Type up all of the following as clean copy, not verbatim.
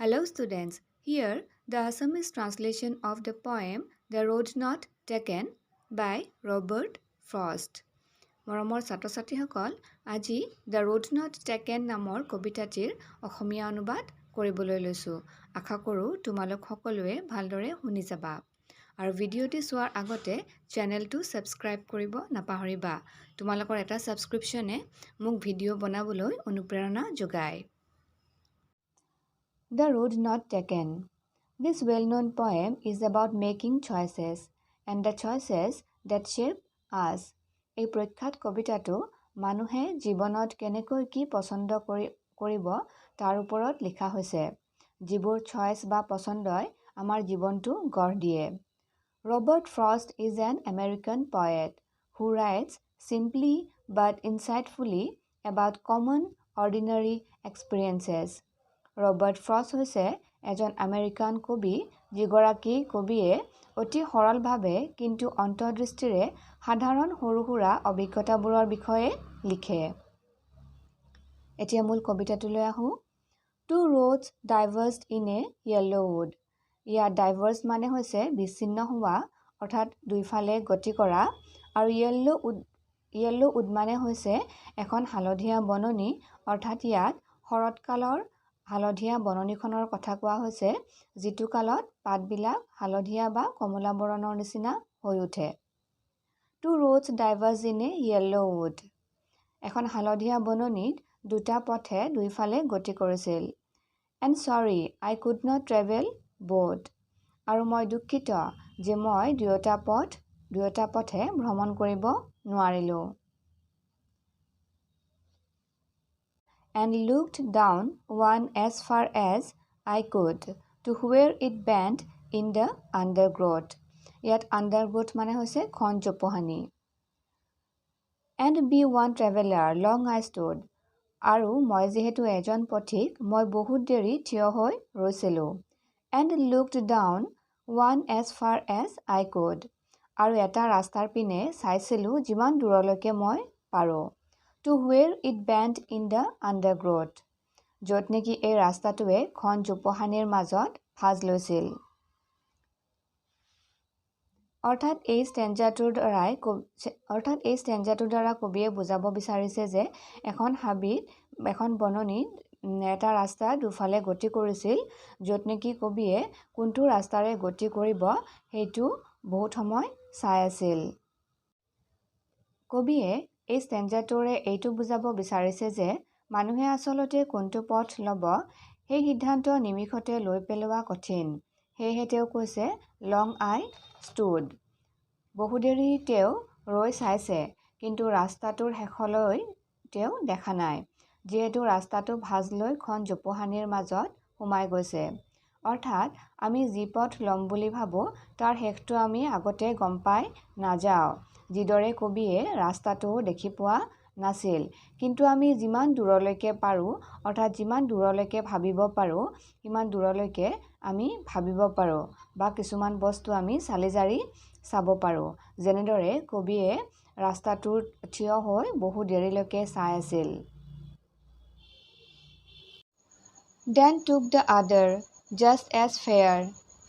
Hello students, here the Assamese translation of the poem The Road Not Taken by Robert Frost. মৰমৰ ছাত্ৰ ছাত্ৰীসকল, আজি The Road Not Taken নামৰ কবিতাটিৰ অসমীয়া অনুবাদ কৰিবলৈ লৈছোঁ। আশা কৰোঁ তোমালোক সকলোৱে ভালদৰে শুনি যাবা। আৰু ভিডিঅ'টি চোৱাৰ আগতে চেনেলটো ছাবস্ক্ৰাইব কৰিব নাপাহৰিবা। তোমালোকৰ এটা ছাবস্ক্ৰিপশ্যনে মোক ভিডিঅ' বনাবলৈ অনুপ্ৰেৰণা যোগায়। The Road Not Taken. This well-known poem is about making choices and the choices that shape us. এই প্ৰখ্যাত কবিতাটো মানুহে জীৱনত কেনেকৈ কি পছন্দ কৰিব তাৰ ওপৰত লিখা হৈছে। যিবোৰ চইচ বা পছন্দই আমাৰ জীৱনটো গঢ় দিয়ে। Robert Frost is an American poet who writes simply but insightfully about common ordinary experiences. Robert Frost হৈছে এজন আমেৰিকান কবি যিগৰাকী কবিয়ে অতি সৰলভাৱে কিন্তু অন্তৰ্দৃষ্টিৰে সাধাৰণ সৰু সুৰা অভিজ্ঞতাবোৰৰ বিষয়ে লিখে। এতিয়া মূল কবিতাটোলৈ আহোঁ। Two roads diverged in a yellow wood. ইয়াত ডাইভাৰ্জ মানে হৈছে বিচ্ছিন্ন হোৱা অৰ্থাৎ দুইফালে গতি কৰা আৰু য়েল্লো উড মানে হৈছে এখন হালধীয়া বননি অৰ্থাৎ ইয়াত শৰৎকালৰ হালধীয়া বননিখনৰ কথা কোৱা হৈছে যিটো কালত পাতবিলাক হালধীয়া বা কমলা বৰণৰ নিচিনা হৈ উঠে। Two roads diverged in a yellow wood. এখন হালধীয়া বননিত দুটা পথে দুইফালে গতি কৰিছিল। And sorry, I could not travel both. আৰু মই দুখিত যে মই দুয়োটা পথে ভ্ৰমণ কৰিব নোৱাৰিলোঁ। And looked down one as far as I could to where it bent in the undergrowth. ইয়াত undergrowth মানে হৈছে ঘন জোপোহানি। And be one traveler long I stood. আৰু মই যিহেতু এজন পথিক মই বহুত দেৰি থিয় হৈ ৰৈছিলোঁ। And looked down one as far as I could. আৰু এটা ৰাস্তাৰ পিনে চাইছিলোঁ যিমান দূৰলৈকে মই পাৰোঁ। To where it bent in the undergrowth. য'ত নেকি এই ৰাস্তাটোৱে ঘন জোপোহানিৰ মাজত ভাঁজ লৈছিল। অৰ্থাৎ এই ষ্টেঞ্জাটোৰ দ্বাৰা কবিয়ে বুজাব বিচাৰিছে যে এখন বননিত এটা ৰাস্তা দুফালে গতি কৰিছিল য'ত নেকি কবিয়ে কোনটো ৰাস্তাৰে গতি কৰিব সেইটো বহুত সময় চাই আছিল। কবিয়ে এই ষ্টেঞ্জাটোৰে এইটো বুজাব বিচাৰিছে যে মানুহে আচলতে কোনটো পথ ল'ব সেই সিদ্ধান্ত নিমিষতে লৈ পেলোৱা কঠিন। সেয়েহে তেওঁ কৈছে লং আই ষ্টুড। বহু দেৰি তেওঁ ৰৈ চাইছে কিন্তু ৰাস্তাটোৰ শেষলৈ তেওঁ দেখা নাই যিহেতু ৰাস্তাটো ভাঁজ লৈ ঘন জোপোহানিৰ মাজত সোমাই গৈছে। অৰ্থাৎ আমি যি পথ ল'ম বুলি ভাবোঁ তাৰ শেষটো আমি আগতে গম পাই নাযাওঁ। যিদৰে কবিয়ে ৰাস্তাটো দেখি পোৱা নাছিল কিন্তু আমি যিমান দূৰলৈকে পাৰোঁ অৰ্থাৎ যিমান দূৰলৈকে ভাবিব পাৰোঁ সিমান দূৰলৈকে আমি ভাবিব পাৰোঁ বা কিছুমান বস্তু আমি চালি জাৰি চাব পাৰোঁ। যেনেদৰে কবিয়ে ৰাস্তাটোত থিয় হৈ বহু দেৰিলৈকে চাই আছিল। Then took the other just as fair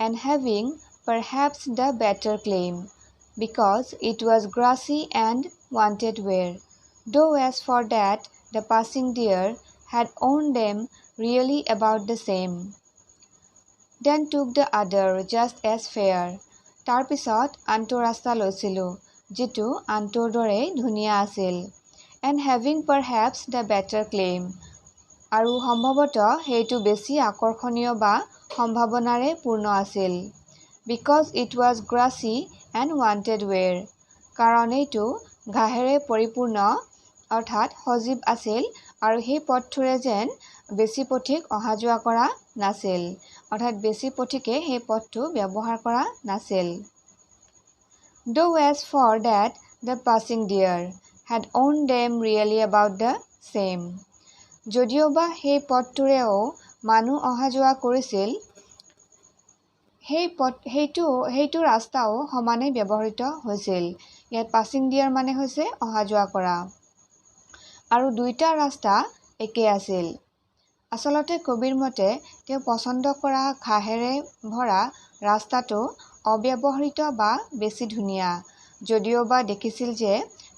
and having perhaps the better claim because it was grassy and wanted wear. Though as for that the passing deer had owned them really about the same. Then took the other just as fair. তাৰ পিছত আনটো ৰাস্তা লৈছিলোঁ যিটো আনটোৰ দৰেই ধুনীয়া আছিল। And having perhaps the better claim. আৰু সম্ভৱতঃ সেইটো বেছি আকৰ্ষণীয় বা সম্ভাৱনাৰে পূৰ্ণ আছিল। Because it was grassy and wanted wear. কাৰণ এইটো ঘাঁহেৰে পৰিপূৰ্ণ অৰ্থাৎ সজীৱ আছিল আৰু সেই পথটোৰে যেন বেছি পথিক অহা যোৱা কৰা নাছিল অৰ্থাৎ বেছি পথিকে সেই পথটো ব্যৱহাৰ কৰা নাছিল। Though as for that the passing deer had owned them really about the same. যদিওবা সেই পথটোৰেও মানুহ অহা যোৱা কৰিছিল সেইটো ৰাস্তাও সমানে ব্যৱহৃত হৈছিল। ইয়াত পাছিং ডিয়াৰ মানে হৈছে অহা যোৱা কৰা আৰু দুইটা ৰাস্তা একে আছিল। আচলতে কবিৰ মতে তেওঁ পচন্দ কৰা ঘাঁহেৰে ভৰা ৰাস্তাটো অব্যৱহৃত বা বেছি ধুনীয়া, যদিও বা দেখিছিল যে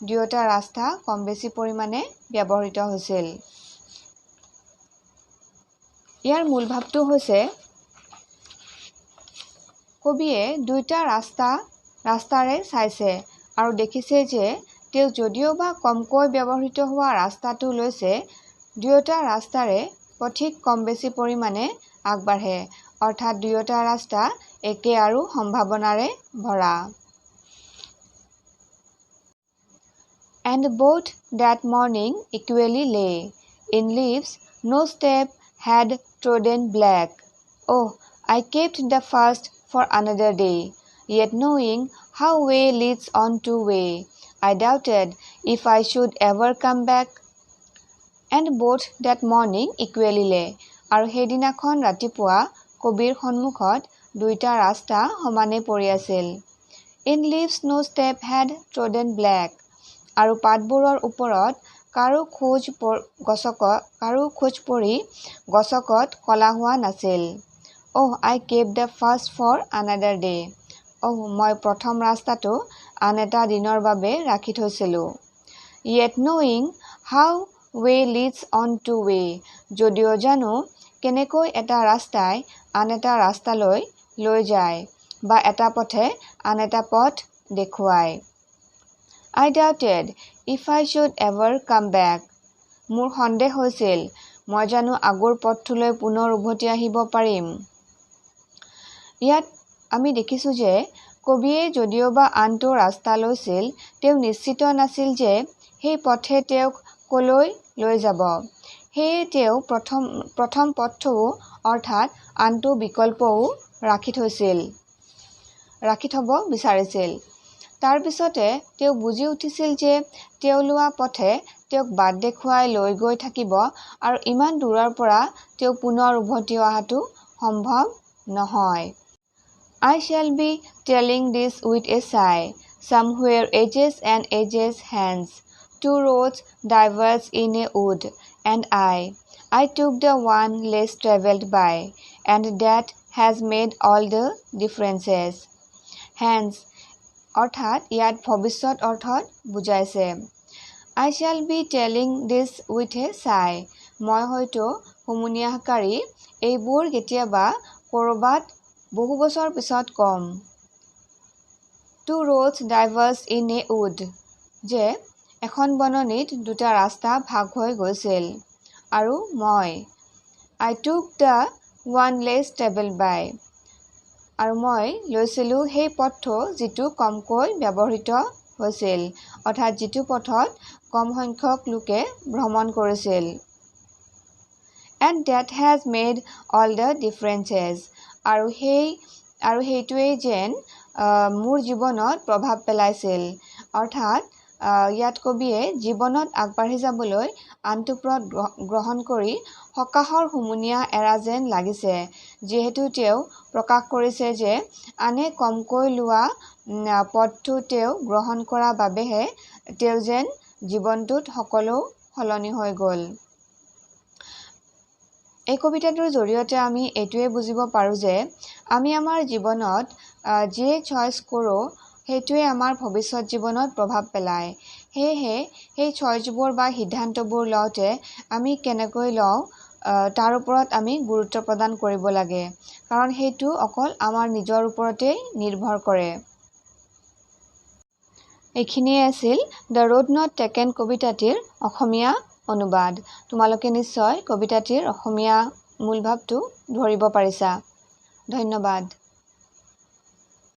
দুয়োটা ৰাস্তা কম বেছি পৰিমাণে ব্যৱহৃত হৈছিল। ইয়াৰ মূল ভাৱটো হৈছে কবিয়ে দুয়োটা ৰাস্তাৰে চাইছে আৰু দেখিছে যে তেওঁ যদিও বা কমকৈ ব্যৱহৃত হোৱা ৰাস্তাটো লৈছে, দুয়োটা ৰাস্তাৰে পথিক কম বেছি পৰিমাণে আগবাঢ়ে, অৰ্থাৎ দুয়োটা ৰাস্তা একে আৰু সম্ভাৱনাৰে ভৰা। And both that morning equally lay in leaves no step had trodden black. Oh, I kept the first for another day, yet knowing how way leads on to way, I doubted if I should ever come back. And both that morning equally lay. আৰু সেইদিনাখন ৰাতিপুৱা কবিৰ সন্মুখত দুইটা ৰাস্তা সমানে পৰি আছিল। In leaves no step had trodden black. আৰু পাতবোৰৰ ওপৰত কাৰো খোজ পৰি গছকত কলা হোৱা নাছিল। Oh, I kept the first for another day. মই প্ৰথম ৰাস্তাটো আন এটা দিনৰ বাবে ৰাখি থৈছিলোঁ। Yet knowing how way leads on to way. যদিও জানো কেনেকৈ এটা ৰাস্তাই আন এটা ৰাস্তালৈ লৈ যায় বা এটা পথে আন এটা পথ দেখুৱায়। I doubted if I should ever come back. মোৰ সন্দেহ হৈছিল মই জানো আগৰ পথটোলৈ পুনৰ উভতি আহিব পাৰিম। ইয়াত আমি দেখিছোঁ যে কবিয়ে যদিও বা আনটো ৰাস্তা লৈছিল, তেওঁ নিশ্চিত নাছিল যে সেই পথে তেওঁক কলৈ লৈ যাব। সেয়ে তেওঁ প্ৰথম পথটোও অৰ্থাৎ আনটো বিকল্পও ৰাখি থ'ব বিচাৰিছিল। তাৰ পিছতে তেওঁ বুজি উঠিছিল যে তেওঁ লোৱা পথে তেওঁক বাট দেখুৱাই লৈ গৈ থাকিব আৰু ইমান দূৰৰ পৰা তেওঁ পুনৰ উভতি অহাটো সম্ভৱ নহয়। I shall be telling this with a sigh, somewhere edges and edges hence, two roads diverge in a wood, and I took the one less travelled by, and that has made all the differences. Hence, অৰ্থাৎ ইয়াত ভৱিষ্যত অৰ্থত বুজাইছে। I shall be telling this with a sigh. মই হয়তো হুমুনিয়াহকাৰী এইবোৰ কেতিয়াবা ক'ৰবাত বহু বছৰ পিছত কম। Two roads diverge in a wood. যে এখন বননিত দুটা ৰাস্তা ভাগ হৈ গৈছিল। আৰু মই I took the one less travelled by. আৰু মই লৈছিলোঁ সেই পথটো যিটো কমকৈ ব্যৱহৃত হৈছিল, অৰ্থাৎ যিটো পথত কম সংখ্যক লোকে ভ্ৰমণ কৰিছিল। And that has made all the differences. আৰু সেইটোৱেই যেন মোৰ জীৱনত প্ৰভাৱ পেলাইছিল। অৰ্থাৎ ইয়াত কবিয়ে জীৱনত আগবাঢ়ি যাবলৈ আনটো পথ গ্ৰহণ কৰি সকাহৰ হুমুনিয়াহ এৰা যেন লাগিছে, যিহেতু তেওঁ প্ৰকাশ কৰিছে যে আনে কমকৈ লোৱা পথটো তেওঁ গ্ৰহণ কৰা বাবেহে তেওঁ যেন জীৱনটোত সকলো সলনি হৈ গ'ল। এই কবিতাটোৰ জৰিয়তে আমি এইটোৱে বুজিব পাৰোঁ যে আমি আমাৰ জীৱনত যিয়ে চইচ কৰোঁ সেইটোৱে আমাৰ ভৱিষ্যত জীৱনত প্ৰভাৱ পেলায়। সেয়েহে সেই চইচবোৰ বা সিদ্ধান্তবোৰ লওঁতে আমি কেনেকৈ লওঁ তাৰ ওপৰত আমি গুৰুত্ব প্ৰদান কৰিব লাগে, কাৰণ সেইটো অকল আমাৰ নিজৰ ওপৰতেই নিৰ্ভৰ কৰে। এইখিনিয়ে আছিল দ্য ৰোড নট টেকেন কবিতাটিৰ অসমীয়া অনুবাদ। তোমালোকে নিশ্চয় কবিতাটিৰ অসমীয়া মূল ভাৱটো ধৰিব পাৰিছা। ধন্যবাদ।